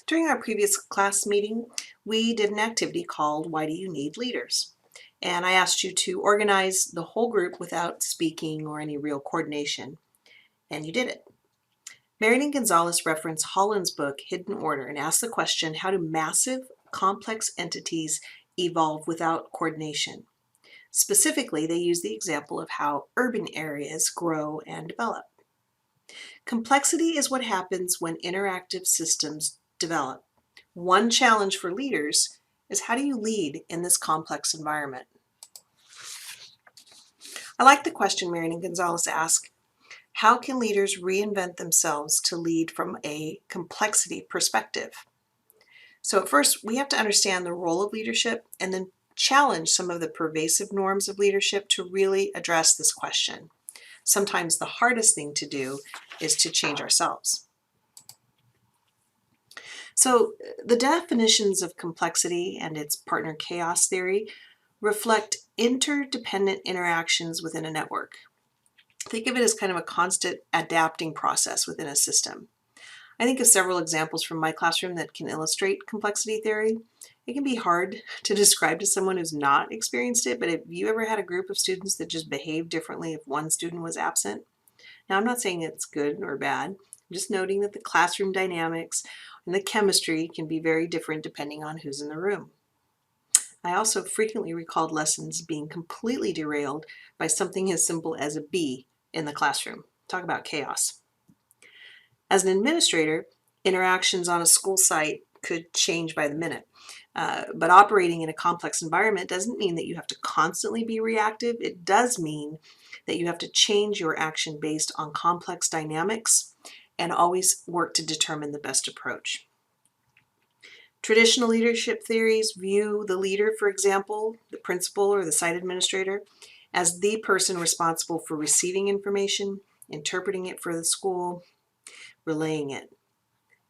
During our previous class meeting, we did an activity called Why Do You Need Leaders? And I asked you to organize the whole group without speaking or any real coordination, and you did it. Marion Gonzales referenced Holland's book, Hidden Order, and asked the question, how do massive, complex entities evolve without coordination? Specifically, they use the example of how urban areas grow and develop. Complexity is what happens when interactive systems develop. One challenge for leaders is, how do you lead in this complex environment? I like the question Marion Gonzales asked. How can leaders reinvent themselves to lead from a complexity perspective? So at first, we have to understand the role of leadership and then challenge some of the pervasive norms of leadership to really address this question. Sometimes the hardest thing to do is to change ourselves. So the definitions of complexity and its partner chaos theory reflect interdependent interactions within a network. Think of it as kind of a constant adapting process within a system. I think of several examples from my classroom that can illustrate complexity theory. It can be hard to describe to someone who's not experienced it, but have you ever had a group of students that just behaved differently if one student was absent? Now, I'm not saying it's good or bad. I'm just noting that the classroom dynamics and the chemistry can be very different depending on who's in the room. I also frequently recalled lessons being completely derailed by something as simple as a bee in the classroom. Talk about chaos. As an administrator, interactions on a school site could change by the minute. But operating in a complex environment doesn't mean that you have to constantly be reactive. It does mean that you have to change your action based on complex dynamics and always work to determine the best approach. Traditional leadership theories view the leader, for example, the principal or the site administrator, as the person responsible for receiving information, interpreting it for the school, relaying it.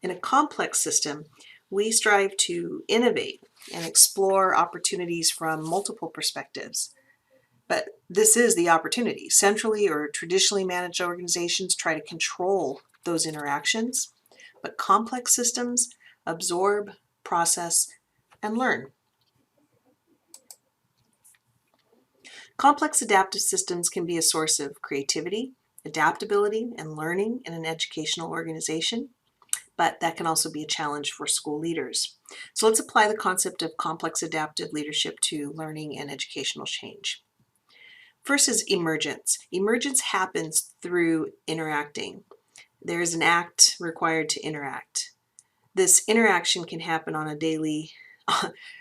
In a complex system, we strive to innovate and explore opportunities from multiple perspectives. But this is the opportunity. Centrally or traditionally managed organizations try to control those interactions, but complex systems absorb, process, and learn. Complex adaptive systems can be a source of creativity, adaptability, and learning in an educational organization, but that can also be a challenge for school leaders. So let's apply the concept of complex adaptive leadership to learning and educational change. First is emergence. Emergence happens through interacting. There is an act required to interact. This interaction can happen on a daily,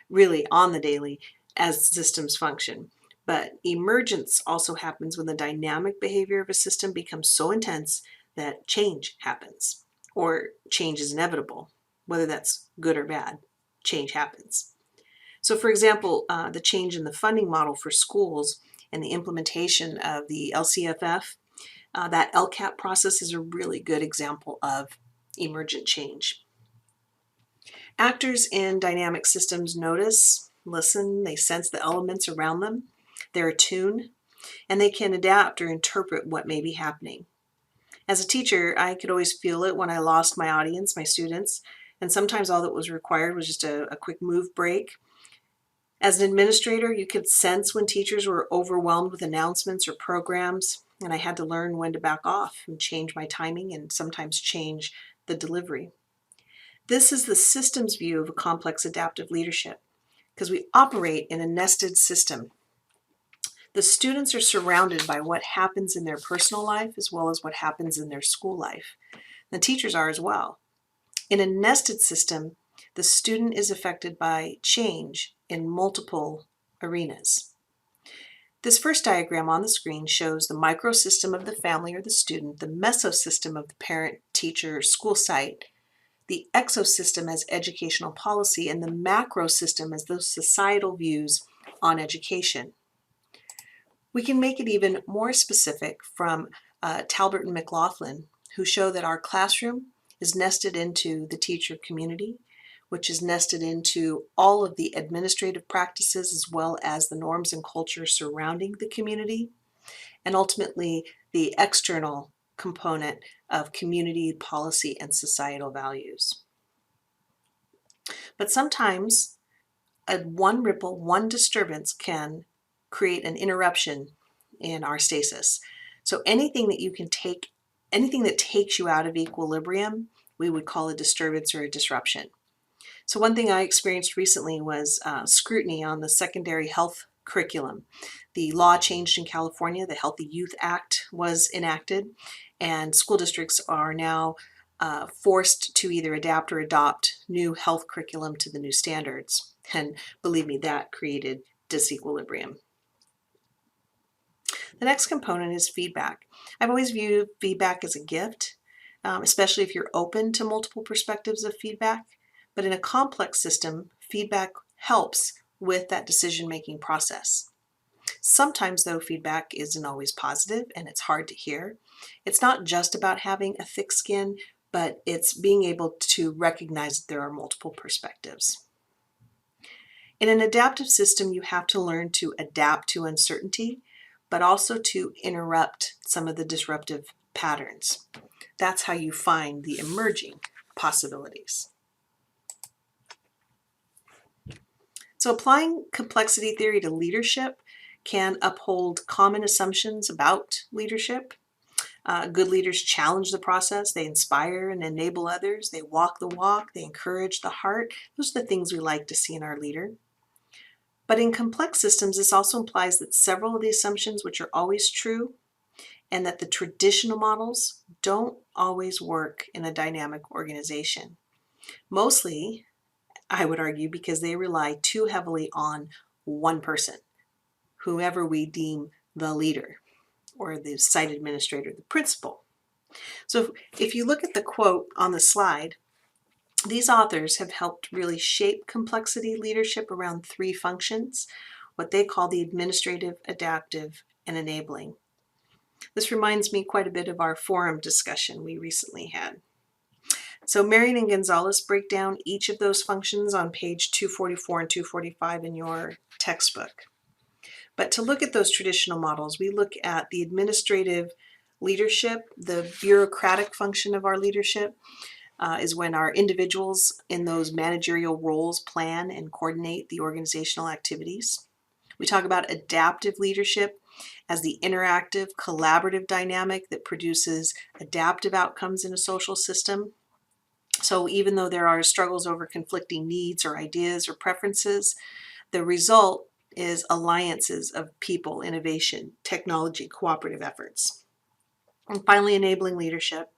really on the daily, as systems function. But emergence also happens when the dynamic behavior of a system becomes so intense that change happens, or change is inevitable. Whether that's good or bad, change happens. So for example, the change in the funding model for schools and the implementation of the LCFF, that LCAP process is a really good example of emergent change. Actors in dynamic systems notice, listen, they sense the elements around them, they're attuned, and they can adapt or interpret what may be happening. As a teacher, I could always feel it when I lost my audience, my students, and sometimes all that was required was just a quick move break. As an administrator, you could sense when teachers were overwhelmed with announcements or programs, and I had to learn when to back off and change my timing and sometimes change the delivery. This is the systems view of a complex adaptive leadership, because we operate in a nested system. The students are surrounded by what happens in their personal life as well as what happens in their school life. The teachers are as well. In a nested system, the student is affected by change in multiple arenas. This first diagram on the screen shows the microsystem of the family or the student, the mesosystem of the parent, teacher, school site, the exosystem as educational policy, and the macrosystem as those societal views on education. We can make it even more specific from Talbert and McLaughlin, who show that our classroom is nested into the teacher community, which is nested into all of the administrative practices as well as the norms and culture surrounding the community, and ultimately the external component of community policy and societal values. But sometimes one ripple, one disturbance can create an interruption in our stasis. So anything that takes you out of equilibrium, we would call a disturbance or a disruption. So one thing I experienced recently was scrutiny on the secondary health curriculum. The law changed in California, the Healthy Youth Act was enacted, and school districts are now forced to either adapt or adopt new health curriculum to the new standards. And believe me, that created disequilibrium. The next component is feedback. I've always viewed feedback as a gift, especially if you're open to multiple perspectives of feedback. But in a complex system, feedback helps with that decision-making process. Sometimes, though, feedback isn't always positive and it's hard to hear. It's not just about having a thick skin, but it's being able to recognize that there are multiple perspectives. In an adaptive system, you have to learn to adapt to uncertainty, but also to interrupt some of the disruptive patterns. That's how you find the emerging possibilities. So applying complexity theory to leadership can uphold common assumptions about leadership. Good leaders challenge the process, they inspire and enable others, they walk the walk, they encourage the heart. Those are the things we like to see in our leader. But in complex systems, this also implies that several of the assumptions, which are always true, and that the traditional models don't always work in a dynamic organization. Mostly, I would argue, because they rely too heavily on one person, whoever we deem the leader, or the site administrator, the principal. So if you look at the quote on the slide, these authors have helped really shape complexity leadership around three functions, what they call the administrative, adaptive, and enabling. This reminds me quite a bit of our forum discussion we recently had. So Marion and Gonzales break down each of those functions on page 244 and 245 in your textbook. But to look at those traditional models, we look at the administrative leadership, the bureaucratic function of our leadership, is when our individuals in those managerial roles plan and coordinate the organizational activities. We talk about adaptive leadership as the interactive, collaborative dynamic that produces adaptive outcomes in a social system. So even though there are struggles over conflicting needs or ideas or preferences, the result is alliances of people, innovation, technology, cooperative efforts. And finally, enabling leadership.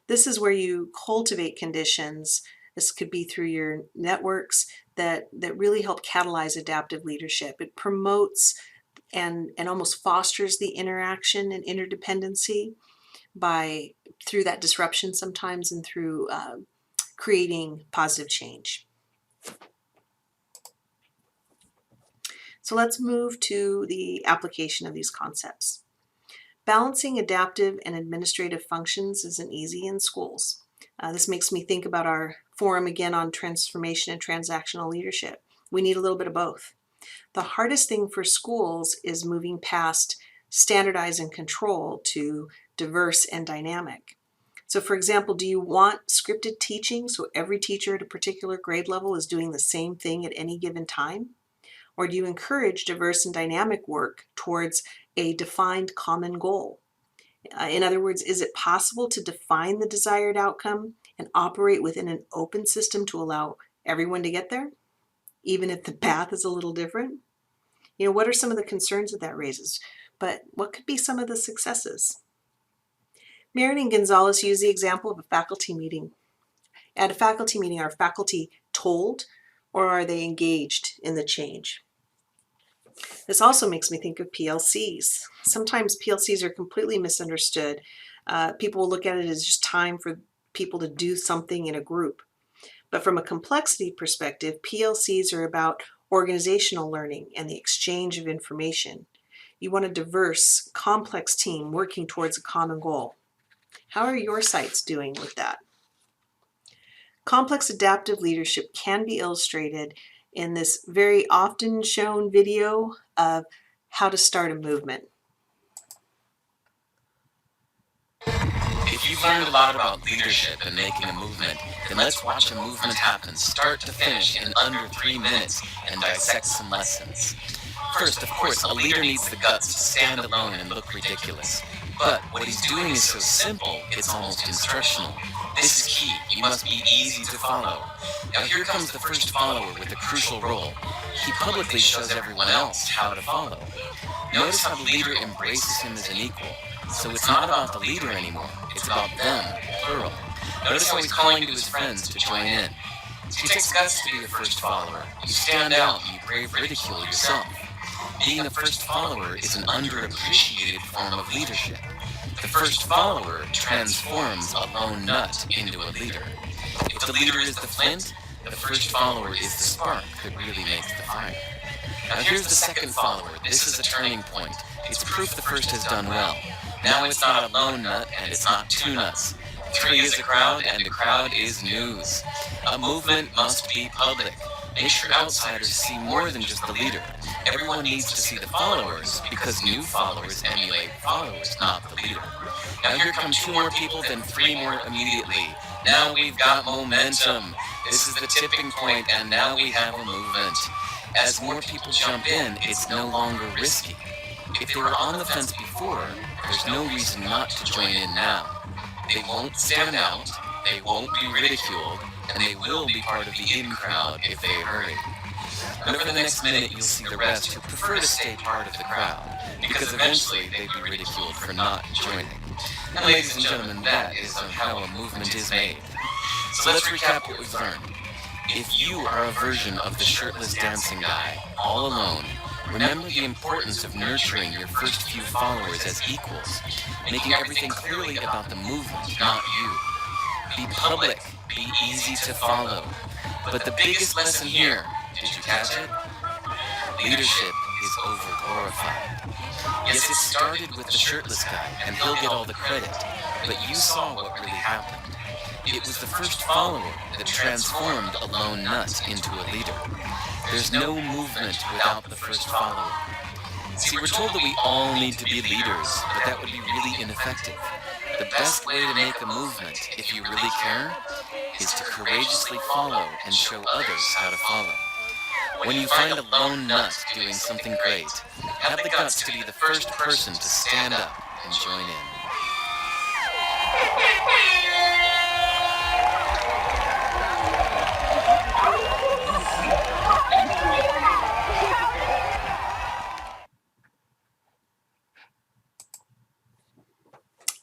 This is where you cultivate conditions, this could be through your networks, that really help catalyze adaptive leadership. It promotes and almost fosters the interaction and interdependency through that disruption sometimes, and through creating positive change. So let's move to the application of these concepts. Balancing adaptive and administrative functions isn't easy in schools. This makes me think about our forum again on transformation and transactional leadership. We need a little bit of both. The hardest thing for schools is moving past standardize and control to diverse and dynamic. So for example, do you want scripted teaching so every teacher at a particular grade level is doing the same thing at any given time? Or do you encourage diverse and dynamic work towards a defined common goal? In other words, is it possible to define the desired outcome and operate within an open system to allow everyone to get there, even if the path is a little different? You know, what are some of the concerns that raises? But what could be some of the successes? Marion and Gonzales use the example of a faculty meeting. At a faculty meeting, are faculty told, or are they engaged in the change? This also makes me think of PLCs. Sometimes PLCs are completely misunderstood. People will look at it as just time for people to do something in a group. But from a complexity perspective, PLCs are about organizational learning and the exchange of information. You want a diverse, complex team working towards a common goal. How are your sites doing with that? Complex adaptive leadership can be illustrated in this very often shown video of how to start a movement. If If you've learned a lot about leadership and making a movement, then let's watch a movement happen start to finish in under 3 minutes and dissect some lessons. First, of course, a leader needs the guts to stand alone and look ridiculous. But what he's doing is so simple, it's almost instructional. This is key. You must be easy to follow. Now here comes the first follower with a crucial role. He publicly shows everyone else how to follow. Notice how the leader embraces him as an equal. So it's not about the leader anymore, it's about them, plural. Notice how he's calling to his friends to join in. It takes guts to be a first follower. You stand out, you brave ridicule yourself. Being a first follower is an underappreciated form of leadership. The first follower transforms a lone nut into a leader. If the leader is the flint, the first follower is the spark that really makes the fire. Now here's the second follower. This is a turning point. It's proof the first has done well. Now it's not a lone nut and it's not two nuts. 3 is a crowd and a crowd is news. A movement must be public. Make sure outsiders see more than just the leader. Everyone needs to see the followers because new followers emulate followers, not the leader. Now here come 2 more people, then 3 more immediately. Now we've got momentum. This is the tipping point and now we have a movement. As more people jump in, it's no longer risky. If they were on the fence before, there's no reason not to join in now. They won't stand out, they won't be ridiculed, and they will be part of the in crowd if they hurry. And over the next minute, you'll see the rest who prefer to stay part of the crowd, because eventually they'd be ridiculed for not joining. And ladies and gentlemen, that is how a movement is made. So let's recap what we've learned. If you are a version of the shirtless dancing guy, all alone, remember the importance of nurturing your first few followers as equals, making everything clearly about the movement, not you. Be public, be easy to follow. But the biggest lesson here, did you catch it? Leadership is over-glorified. Yes, it started with the shirtless guy, and he'll get all the credit, but you saw what really happened. It was the first follower that transformed a lone nut into a leader. There's no movement without the first follower. See, we're told that we all need to be leaders, but that would be really ineffective. The best way to make a movement, if you really care, is to courageously follow and show others how to follow. When you find a lone nut doing something great, have the guts to be the first person to stand up and join in.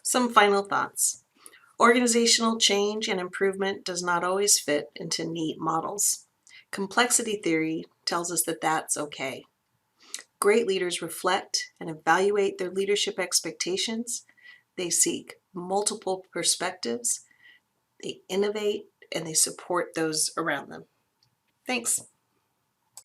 Some final thoughts. Organizational change and improvement does not always fit into neat models. Complexity theory tells us that that's okay. Great leaders reflect and evaluate their leadership expectations. They seek multiple perspectives. They innovate and they support those around them. Thanks.